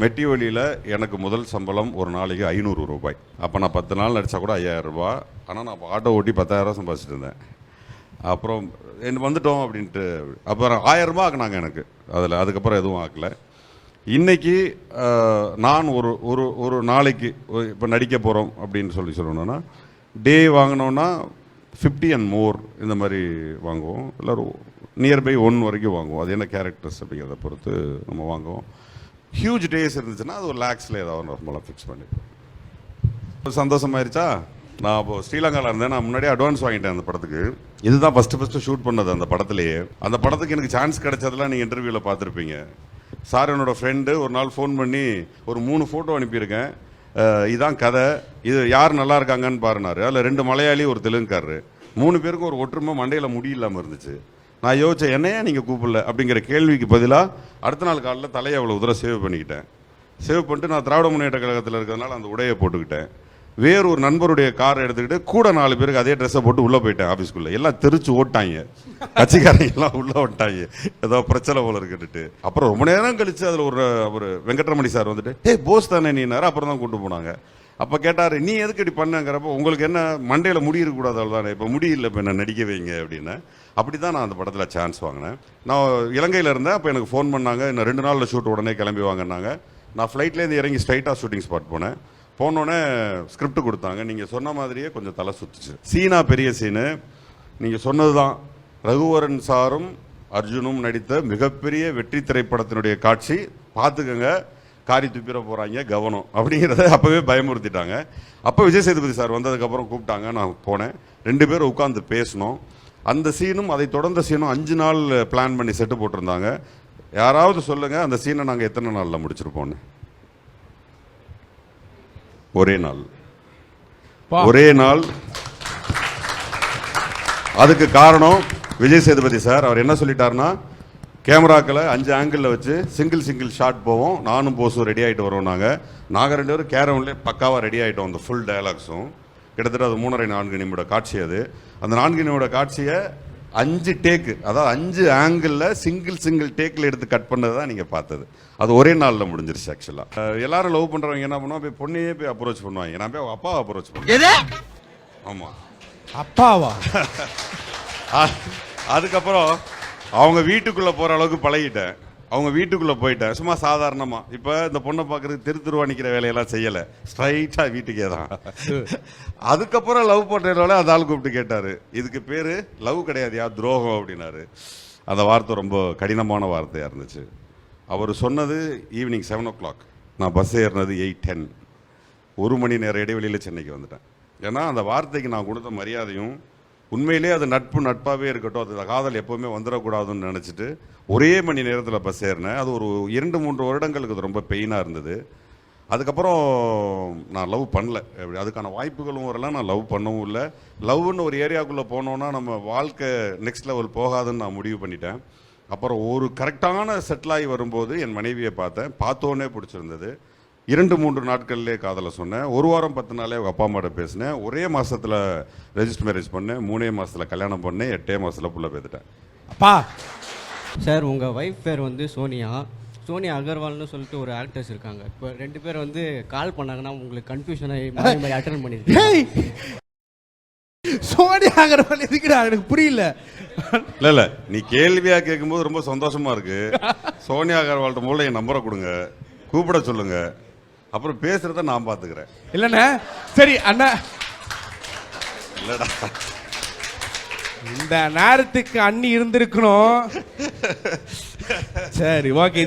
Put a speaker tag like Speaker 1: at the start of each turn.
Speaker 1: மெட்டி வழியில் எனக்கு முதல் சம்பளம் ஒரு நாளைக்கு 500 ரூபாய். அப்போ நான் 10 நாள் நடித்தா கூட 5000 ரூபாய். ஆனால் நான் ஆட்டோ ஓட்டி 10,000 சம்பாதிச்சிட்டு இருந்தேன். அப்புறம் வந்துட்டோம் அப்படின்ட்டு அப்புறம் 1000 ரூபாய் ஆக்குனாங்க எனக்கு அதில். அதுக்கப்புறம் எதுவும் ஆக்கலை. இன்றைக்கி நான் ஒரு ஒரு ஒரு நாளைக்கு இப்போ நடிக்க போகிறோம் அப்படின்னு சொல்லணுன்னா டே வாங்கினோன்னா 50 and more இந்த மாதிரி வாங்குவோம். எல்லோரும் நியர்பை 1 வரைக்கும் வாங்குவோம். அது என்ன கேரக்டர்ஸ் அப்படிங்கிறத பொறுத்து நம்ம வாங்குவோம். ஹியூஜ் டேஸ் இருந்துச்சுன்னா அது ஒரு லேக்ஸில் ஏதாவது நம்மளாம் ஃபிக்ஸ் பண்ணிப்போம். சந்தோஷமாயிருச்சா? நான் இப்போ ஸ்ரீலங்காவில் இருந்தேன். நான் முன்னாடியே அட்வான்ஸ் வாங்கிட்டேன் அந்த படத்துக்கு. இதுதான் ஃபஸ்ட்டு ஷூட் பண்ணது அந்த படத்துலேயே. அந்த படத்துக்கு எனக்கு சான்ஸ் கிடைச்சதெல்லாம் நீங்கள் இன்டர்வியூவில் பார்த்துருப்பீங்க. சார் என்னோடய ஃப்ரெண்டு ஒரு நாள் ஃபோன் பண்ணி ஒரு 3 ஃபோட்டோ அனுப்பியிருக்கேன், இதான் கதை, இது யார் நல்லா இருக்காங்கன்னு பாருனாரு. அதில் 2 மலையாளி ஒரு தெலுங்குக்காரரு. 3 பேருக்கும் ஒரு ஒற்றுமை மண்டையில் முடி இல்லாமல் இருந்துச்சு. நான் யோசிச்சேன், என்னையா நீங்கள் கூப்பிடல அப்படிங்கிற கேள்விக்கு பதிலாக அடுத்த நாள் காலையில் தலையை அவ்வளோ தூரம் சேவ் பண்ணிக்கிட்டேன். சேவ் பண்ணிட்டு நான் திராவிட முன்னேற்ற கழகத்தில் இருக்கிறதுனால அந்த உடையை போட்டுக்கிட்டேன். வேறு ஒரு நண்பருடைய காரை எடுத்துக்கிட்டு கூட 4 பேருக்கு அதே ட்ரெஸ்ஸை போட்டு உள்ளே போயிட்டேன். ஆஃபீஸ்க்குள்ளே எல்லாம் தெரிச்சு ஓட்டாங்க, கட்சிக்காரங்க எல்லாம் உள்ளே ஓட்டாங்க, ஏதோ பிரச்சனை போல இருக்குன்ட்டு. அப்புறம் ரொம்ப நேரம் கழிச்சு அதில் ஒரு வெங்கட்ரமணி சார் வந்துட்டு, போஸ் தானே நீனாரு. அப்புறம் தான் கூட்டு போனாங்க. அப்போ கேட்டார், நீ எதுக்கு இப்படி பண்ணுங்கிறப்போ, உங்களுக்கு என்ன மண்டையில் முடி இருக்கக்கூடாது அவ்வளோதானே, இப்போ முடியல, இப்போ என்ன நடிக்க வைங்க அப்படின்னு. அப்படி தான் நான் அந்த படத்தில் சான்ஸ் வாங்கினேன். நான் இலங்கையில் இருந்தேன். அப்போ எனக்கு ஃபோன் பண்ணாங்க, இன்னும் 2 நாளில் ஷூட் உடனே கிளம்பி வாங்கினாங்க. நான் ஃப்ளைட்லேருந்து இறங்கி ஸ்ட்ரைட்டாக ஷூட்டிங் ஸ்பாட் போனேன். போனோடனே ஸ்கிரிப்ட் கொடுத்தாங்க. நீங்கள் சொன்ன மாதிரியே கொஞ்சம் தலை சுற்றுச்சு. சீனா பெரிய சீனு. நீங்கள் சொன்னது தான், ரகுவரன் சாரும் அர்ஜுனும் நடித்த மிகப்பெரிய வெற்றி திரைப்படத்தினுடைய காட்சி. பார்த்துக்கங்க, காரி துப்பிட போகிறாங்க, கவனம் அப்படிங்கிறத அப்போவே பயமுறுத்திட்டாங்க. அப்போ விஜய் சேதுபதி சார் வந்ததுக்கப்புறம் கூப்பிட்டாங்க. நான் போனேன். 2 பேரும் உட்காந்து பேசணும். அந்த சீனும் அதை தொடர்ந்த சீனும் 5 நாள் பிளான் பண்ணி செட்டு போட்டிருந்தாங்க. யாராவது சொல்லுங்கள், அந்த சீனை நாங்கள் எத்தனை நாளில் முடிச்சிருப்போன்னு? ஒரே நாள். அதுக்கு காரணம் விஜய் சேதுபதி சார். அவர் என்ன சொல்லிட்டாருன்னா, கேமராக்களை 5 ஆங்கிளில் வச்சு சிங்கிள் ஷாட் போவோம், நானும் போஸும் ரெடி ஆகிட்டு வரோம். நாங்கள் 2 பேரும் கேரவன்லேயே பக்காவாக ரெடி ஆகிட்டோம். அந்த ஃபுல் டயலாக்ஸும் கிட்டத்தட்ட அது 3.5-4 நிமிட காட்சி. அது அந்த 4 நிமிட காட்சியை 5 டேக்கு, அதாவது 5 ஆங்கிளில் சிங்கிள் டேக்கில் எடுத்து கட் பண்ணது தான் நீங்கள் பார்த்தது. அது ஒரே நாளில் முடிஞ்சிருச்சு. ஆக்சுவலாக எல்லாரும் லவ் பண்ணுறவங்க என்ன பண்ணுவோம், போய் பொண்ணையே போய் அப்ரோச் பண்ணுவாங்க. நான் போய் அப்பாவை அப்ரோச் பண்ணுவேன். ஆமாம், அப்பாவா? அதுக்கப்புறம் அவங்க வீட்டுக்குள்ளே போகிற அளவுக்கு பழகிட்டேன். அவங்க வீட்டுக்குள்ளே போயிட்டேன் சும்மா சாதாரணமாக. இப்போ இந்த பொண்ணை பார்க்குறதுக்கு திருவா நிற்கிற வேலையெல்லாம் செய்யலை, ஸ்ட்ரைட்டாக வீட்டுக்கே தான். அதுக்கப்புறம் லவ் பண்ணுறதுனால அந்த ஆள் கூப்பிட்டு கேட்டார், இதுக்கு பேர் லவ் கிடையாதுயா, துரோகம் அப்படின்னாரு. அந்த வார்த்தை ரொம்ப கடினமான வார்த்தையாக இருந்துச்சு. அவர் சொன்னது ஈவினிங் 7 o'clock. நான் பஸ் ஏறினது 8:10. 1 மணி நேர இடைவெளியில் சென்னைக்கு வந்துட்டேன். ஏன்னா அந்த வார்த்தைக்கு நான் கொடுத்த மரியாதையும், உண்மையிலே அது நட்பாகவே இருக்கட்டும், அது காதல் எப்போவுமே வந்துடக்கூடாதுன்னு நினச்சிட்டு ஒரே மணி நேரத்தில் பஸ் ஏறினேன். அது ஒரு 2-3 வருடங்களுக்கு அது ரொம்ப பெயினாக இருந்தது. அதுக்கப்புறம் நான் லவ் பண்ணல. அதுக்கான வாய்ப்புகளும் வரல, நான் லவ் பண்ணவும் இல்லை. லவ்னு ஒரு ஏரியாவுக்குள்ளே போனோன்னா நம்ம வாழ்க்கை நெக்ஸ்ட் லெவல் போகாதுன்னு நான் முடிவு பண்ணிட்டேன். அப்புறம் ஒரு கரெக்டான செட்டில் ஆகி வரும்போது என் மனைவியை பார்த்தோன்னே பிடிச்சிருந்தது. 2-3 நாட்கள்லேயே காதலை சொன்னேன். 1 வாரம் 10 நாளே அவங்க அப்பா அம்மாட்ட பேசினேன். ஒரே மாதத்தில் ரெஜிஸ்டர் மேரேஜ் பண்ணேன். 3 மாதத்தில் கல்யாணம் பண்ணேன். 8 மாதத்தில் புள்ள பேத்துட்டேன்.
Speaker 2: அப்பா சார், உங்கள் ஒய்ஃப் பேர் வந்து சோனியா அகர்வால்னு சொல்லிட்டு ஒரு ஆக்டர்ஸ் இருக்காங்க. இப்போ 2 பேர் வந்து கால் பண்ணாங்கன்னா உங்களுக்கு கன்ஃபியூஷனாக மாதிரி அட்டன் பண்ணியிருக்கேன்.
Speaker 3: சோனியா அகர்வால் எதுக்குடா, எனக்கு புரியல.
Speaker 1: இல்லை, நீ கேள்வியாக கேட்கும்போது ரொம்ப சந்தோஷமாக இருக்குது. சோனியா அகர்வால்கிட்ட மூலம் என் நம்பரை கொடுங்க, கூப்பிட சொல்லுங்க, அப்புறம் பேசுறத நான் பார்த்துக்கிறேன்.
Speaker 3: இல்லைண்ணே, சரி அண்ணா.
Speaker 1: இல்லடா,
Speaker 3: இந்த நேரத்துக்கு அண்ணி இருந்திருக்கணும். சரி, ஓகே.